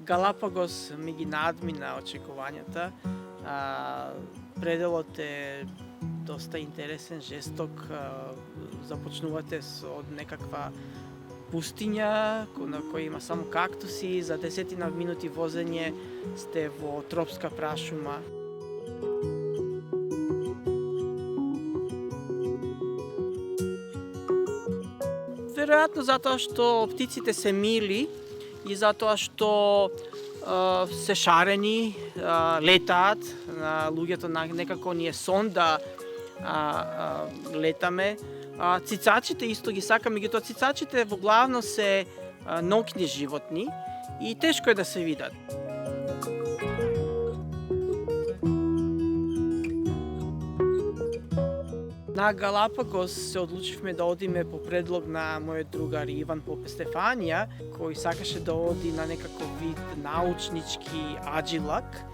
Галапагос ми ги надмина очекувањата. Пределот е доста интересен, жесток. Започнувате од некаква пустиња на која има само кактуси, за 10 минути возење сте во тропска прашума. Веројатно затоа што птиците се мили и затоа што се шарени, летаат. Луѓето некако ни е сон да летаме. Цицачите исто ги сакам, меѓутоа цицачите во главно се ноќни животни и тешко е да се видат. На Галапагос се одлучивме да одиме по предлог на мојот другар Иван Попестефанија, кој сакаше да оди на некаков вид научнички аджилак,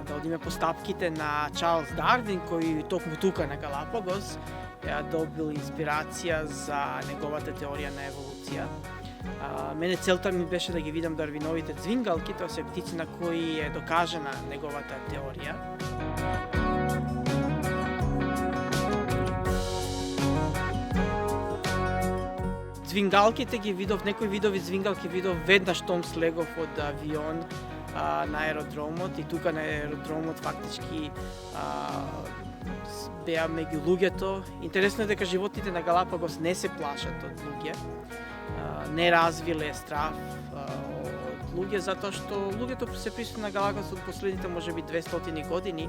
да одиме по стапките на Чарлс Дарвин, кој токму тука на Галапагос ја добил инспирација за неговата теорија на еволуција. Мене целта ми беше да ги видам Дарвиновите цвингалки, тоа се птици на кои е докажана неговата теорија. Цвингалките ги видов, некои видови цвингалки видов веднаш штом слегов од авион на аеродромот и тука на аеродромот фактички беа меѓу луѓето. Интересно е дека животните на Галапагос не се плашат од луѓе, не развиле страф од луѓе, затоа што луѓето се присутни на Галапагос од последните можеби 200 години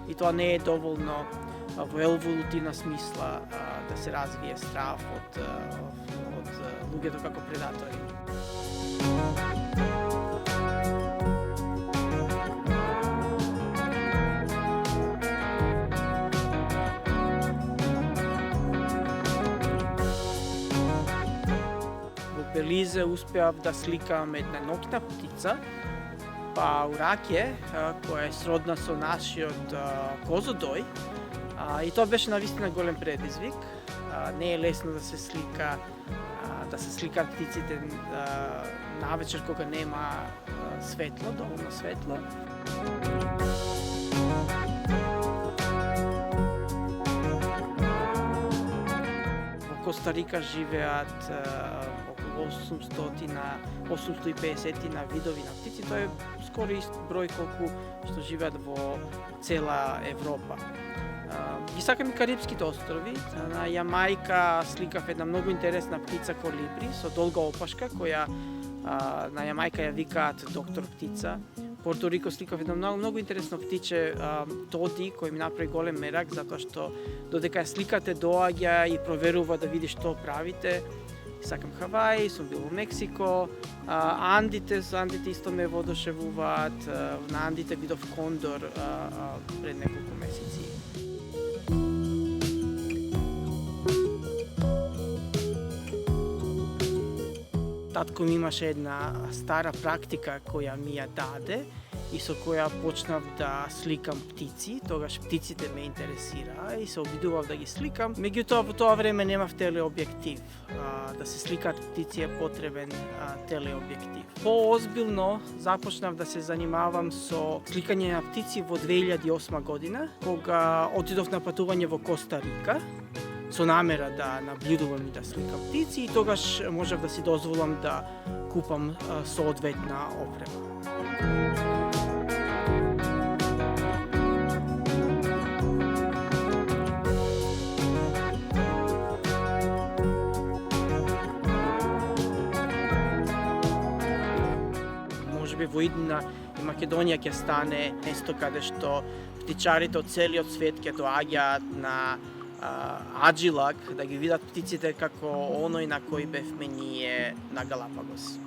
и тоа не е доволно во еволутивна смисла да се развие страф од луѓето како предатори. Во Белизе успеав да сликам една ноќна птица, паураќе, која е сродна со нашиот козодој. И тоа беше навистина голем предизвик. Не е лесно да се сликаат птиците навечер кога нема светло, доволно светло. Во Коста Рика живеат околу 850 видови на птици. Тоа е скоро ист број колку што живеат во цела Европа. Ги сакам и Карипските острови. На Јамајка сликав една многу интересна птица колибри со долга опашка, која на Јамајка ја викаат доктор птица. Порто Рико сликав едно многу интересно птиче тоди, кој ми направи голем мерак, затоа што додека ја сликате доаѓа и проверува да види што правите. Сакам Хавај, сум бил во Мексико, Андите исто ме водошевуваат, на Андите видов кондор пред неколку месеци. Татко ми имаше една стара практика која ми ја даде и со која почнав да сликам птици. Тогаш птиците ме интересираа и се обидував да ги сликам. Меѓутоа во тоа време немав телеобјектив. Да се сликаат птици е потребен телеобјектив. Поозбилно започнав да се занимавам со сликање на птици во 2008 година, кога отидов на патување во Коста Рика со намера да наблюдувам и да сликам птици и тогаш можев да си дозволам да купам соодветна опрема. Можеби во иднина и Македонија ќе стане место каде што птичарите од целиот свет ќе доаѓаат на аджилак да ги видат птиците како оној на кој бевме ние на Галапагос.